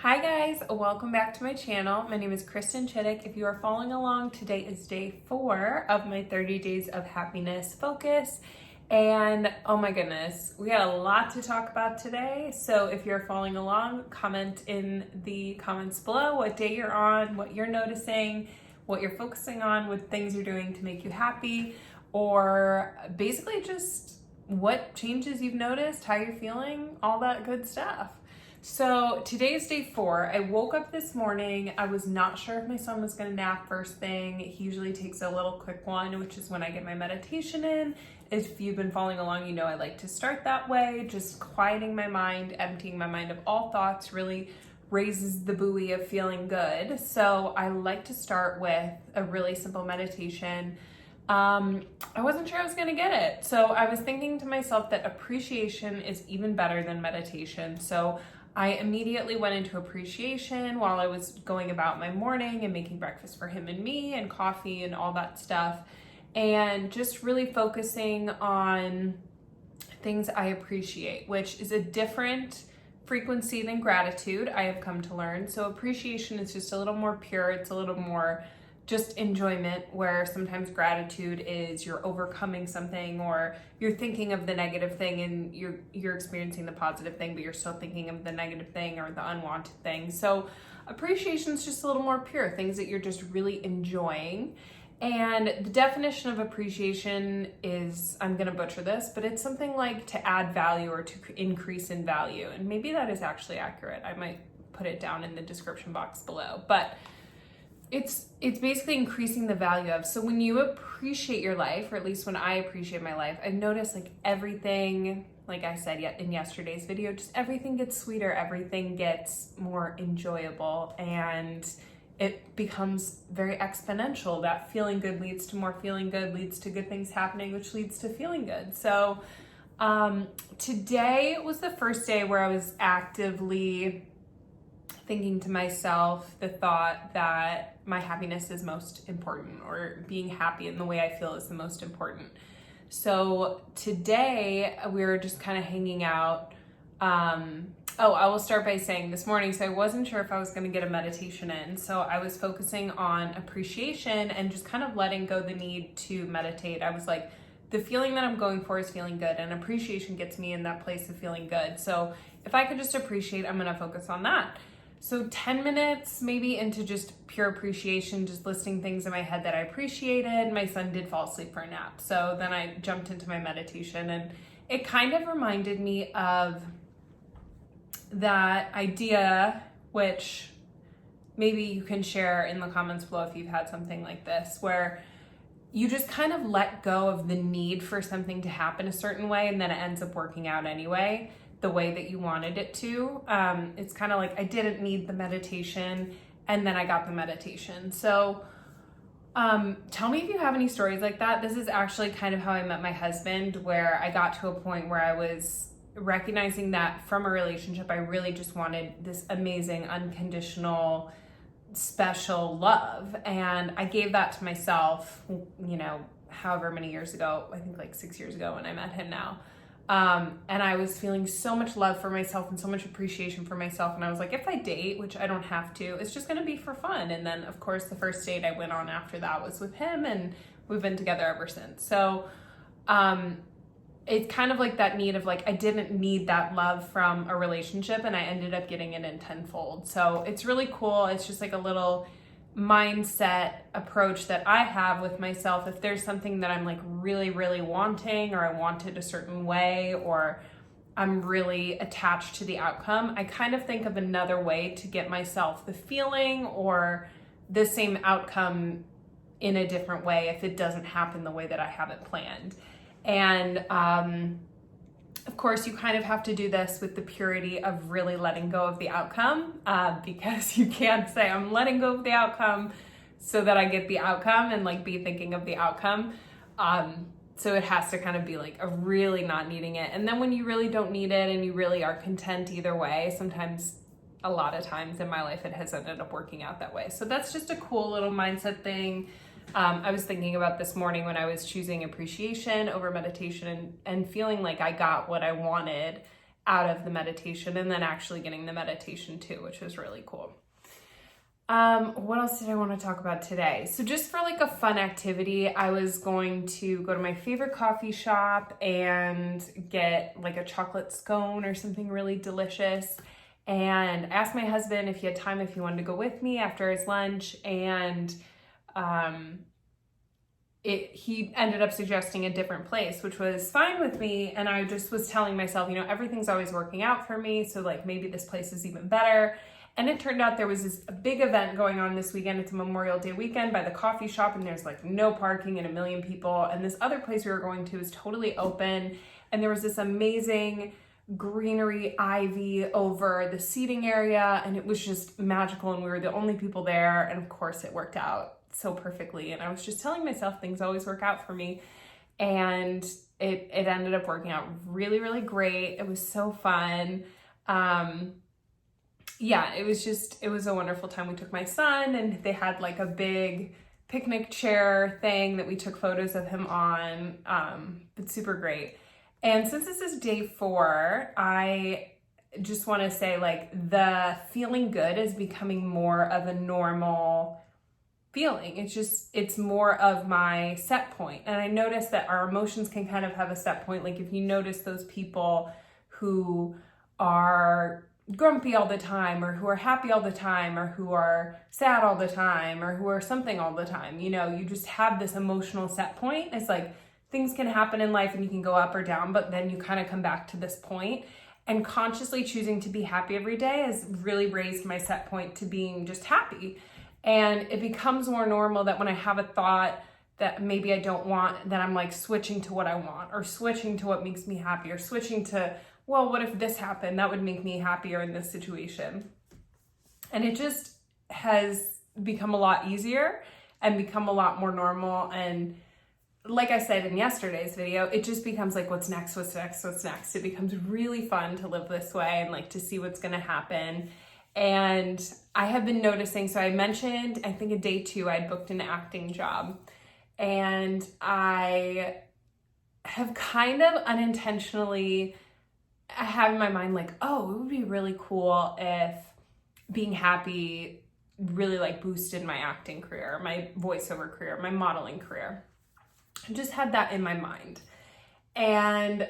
Hi guys, welcome back to my channel. My name is Kristen Chittock. If you are following along, today is day 4 of my 30 days of happiness focus. And oh my goodness, we got a lot to talk about today. So if you're following along, comment in the comments below what day you're on, what you're noticing, what you're focusing on, what things you're doing to make you happy, or basically just what changes you've noticed, how you're feeling, all that good stuff. So today is day 4. I woke up this morning. I was not sure if my son was going to nap first thing. He usually takes a little quick one, which is when I get my meditation in. If you've been following along, you know I like to start that way, just quieting my mind, emptying my mind of all thoughts, really raises the buoy of feeling good. So I like to start with a really simple meditation. I wasn't sure I was going to get it. So I was thinking to myself that appreciation is even better than meditation. So I immediately went into appreciation while I was going about my morning and making breakfast for him and me and coffee and all that stuff. And just really focusing on things I appreciate, which is a different frequency than gratitude, I have come to learn. So appreciation is just a little more pure. It's a little more just enjoyment, where sometimes gratitude is you're overcoming something or you're thinking of the negative thing and you're experiencing the positive thing, but you're still thinking of the negative thing or the unwanted thing. So appreciation is just a little more pure, things that you're just really enjoying. And the definition of appreciation is, I'm going to butcher this, but it's something like to add value or to increase in value. And maybe that is actually accurate. I might put it down in the description box below. But it's basically increasing the value of. So when you appreciate your life, or at least when I appreciate my life, I've noticed like everything, like I said in yesterday's video, just everything gets sweeter, everything gets more enjoyable, and it becomes very exponential. That feeling good leads to more feeling good, leads to good things happening, which leads to feeling good. So today was the first day where I was actively thinking to myself the thought that my happiness is most important, or being happy in the way I feel is the most important. So today we were just kind of hanging out. I will start by saying this morning, so I wasn't sure if I was going to get a meditation in. So I was focusing on appreciation and just kind of letting go the need to meditate. I was like, the feeling that I'm going for is feeling good, and appreciation gets me in that place of feeling good. So if I could just appreciate, I'm going to focus on that. So 10 minutes maybe into just pure appreciation, just listing things in my head that I appreciated. My son did fall asleep for a nap. So then I jumped into my meditation, and it kind of reminded me of that idea, which maybe you can share in the comments below if you've had something like this, where you just kind of let go of the need for something to happen a certain way, and then it ends up working out anyway, the way that you wanted it to. It's kind of like I didn't need the meditation, and then I got the meditation. So tell me if you have any stories like that. This is actually kind of how I met my husband, where I got to a point where I was recognizing that from a relationship, I really just wanted this amazing, unconditional, special love. And I gave that to myself, however many years ago, I think like 6 years ago when I met him now. And I was feeling so much love for myself and so much appreciation for myself. And I was like, if I date, which I don't have to, it's just going to be for fun. And then of course, the first date I went on after that was with him, and we've been together ever since. So, it's kind of like that need of like, I didn't need that love from a relationship, and I ended up getting it in tenfold. So it's really cool. It's just like a little mindset approach that I have with myself. If there's something that I'm like really, really wanting, or I want it a certain way, or I'm really attached to the outcome, I kind of think of another way to get myself the feeling or the same outcome in a different way if it doesn't happen the way that I have it planned. And of course, you kind of have to do this with the purity of really letting go of the outcome, because you can't say, I'm letting go of the outcome so that I get the outcome, and like be thinking of the outcome. So it has to kind of be like a really not needing it. And then when you really don't need it and you really are content either way, sometimes, a lot of times in my life, it has ended up working out that way. So that's just a cool little mindset thing. I was thinking about this morning when I was choosing appreciation over meditation, and feeling like I got what I wanted, out of the meditation, and then actually getting the meditation too, which was really cool. What else did I want to talk about today? So just for like a fun activity, I was going to go to my favorite coffee shop and get like a chocolate scone or something really delicious. And I asked my husband if he had time, if he wanted to go with me after his lunch. And he ended up suggesting a different place, which was fine with me. And I just was telling myself, you know, everything's always working out for me. So like maybe this place is even better. And it turned out there was this big event going on this weekend. It's a Memorial Day weekend by the coffee shop, and there's like no parking and 1 million people. And this other place we were going to is totally open. And there was this amazing greenery ivy over the seating area, and it was just magical. And we were the only people there. And of course it worked out so perfectly. And I was just telling myself things always work out for me. And it ended up working out really, really great. It was so fun. Yeah, it was a wonderful time. We took my son, and they had like a big picnic chair thing that we took photos of him on. It's super great. And since this is day 4, I just want to say like the feeling good is becoming more of a normal feeling. It's more of my set point. And I noticed that our emotions can kind of have a set point. Like if you notice those people who are grumpy all the time, or who are happy all the time, or who are sad all the time, or who are something all the time, you know, you just have this emotional set point. It's like things can happen in life and you can go up or down, but then you kind of come back to this point. And consciously choosing to be happy every day has really raised my set point to being just happy. And it becomes more normal that when I have a thought that maybe I don't want, that I'm like switching to what I want, or switching to what makes me happy, or switching to, well, what if this happened? That would make me happier in this situation. And it just has become a lot easier and become a lot more normal. And like I said in yesterday's video, it just becomes like, what's next, what's next, what's next? It becomes really fun to live this way and like to see what's going to happen. And I have been noticing, so I mentioned, I think in day 2, I'd booked an acting job. And I have kind of unintentionally have in my mind like, oh, it would be really cool if being happy really like boosted my acting career, my voiceover career, my modeling career. I just had that in my mind. And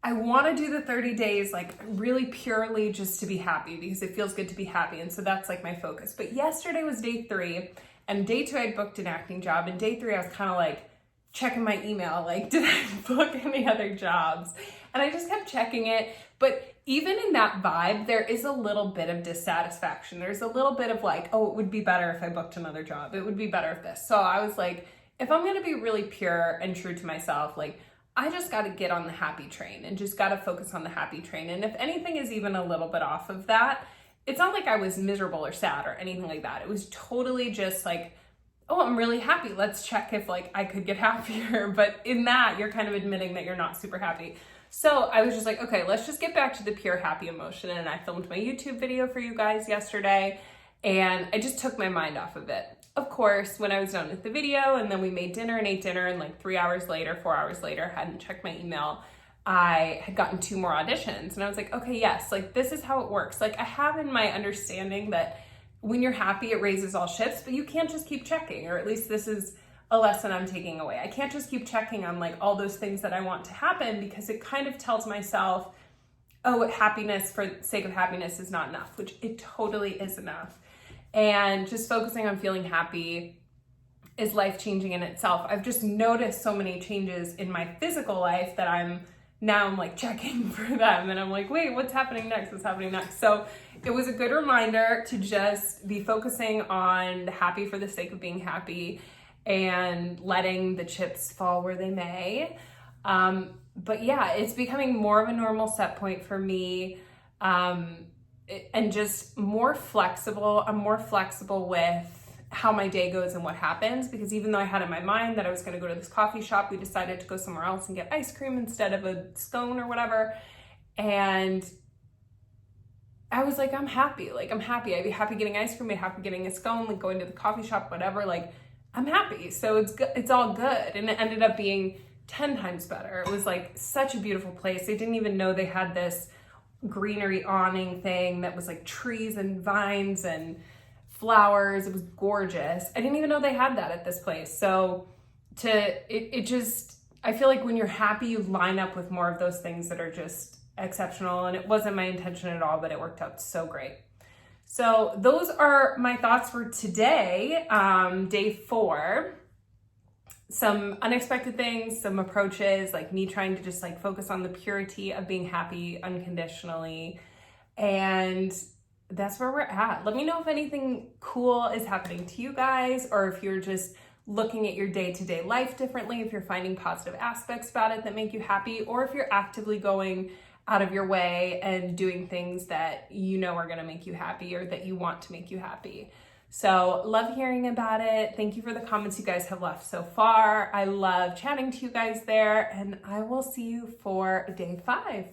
I want to do the 30 days like really purely just to be happy, because it feels good to be happy. And so that's like my focus. But yesterday was day 3, and day 2 I booked an acting job, and day 3 I was kind of like checking my email, like, did I book any other jobs? And I just kept checking it. But even in that vibe, there is a little bit of dissatisfaction. There's a little bit of like, oh, it would be better if I booked another job. It would be better if this. So I was like, if I'm going to be really pure and true to myself, like, I just got to get on the happy train and just got to focus on the happy train. And if anything is even a little bit off of that, it's not like I was miserable or sad or anything like that. It was totally just like, oh, I'm really happy. Let's check if like I could get happier. But in that, you're kind of admitting that you're not super happy. So I was just like, okay, let's just get back to the pure happy emotion. And I filmed my YouTube video for you guys yesterday, and I just took my mind off of it. Of course, when I was done with the video, and then we made dinner and ate dinner, and like 4 hours later, hadn't checked my email, I had gotten 2 more auditions. And I was like, okay, yes, like this is how it works. Like I have in my understanding that when you're happy, it raises all ships, but you can't just keep checking, or at least this is a lesson I'm taking away. I can't just keep checking on like all those things that I want to happen, because it kind of tells myself, oh, happiness for the sake of happiness is not enough, which it totally is enough. And just focusing on feeling happy is life-changing in itself. I've just noticed so many changes in my physical life that I'm like checking for them, and I'm like, wait, what's happening next? What's happening next? So it was a good reminder to just be focusing on the happy for the sake of being happy and letting the chips fall where they may. But yeah, it's becoming more of a normal set point for me. And just more flexible. I'm more flexible with how my day goes and what happens, because even though I had in my mind that I was going to go to this coffee shop, we decided to go somewhere else and get ice cream instead of a scone or whatever. And I was like, I'm happy. Like, I'm happy. I'd be happy getting ice cream. I'd be happy getting a scone, like going to the coffee shop, whatever. Like, I'm happy. So it's good. It's all good. And it ended up being 10 times better. It was like such a beautiful place. I didn't even know they had this greenery awning thing that was like trees and vines and flowers. It was gorgeous. I didn't even know they had that at this place. So I feel like when you're happy, you line up with more of those things that are just exceptional. And it wasn't my intention at all, but it worked out so great. So those are my thoughts for today, day 4. Some unexpected things, some approaches, like me trying to just like focus on the purity of being happy unconditionally. And that's where we're at. Let me know if anything cool is happening to you guys, or if you're just looking at your day-to-day life differently, if you're finding positive aspects about it that make you happy, or if you're actively going out of your way and doing things that you know are going to make you happy or that you want to make you happy. So love hearing about it. Thank you for the comments you guys have left so far. I love chatting to you guys there, and I will see you for day 5.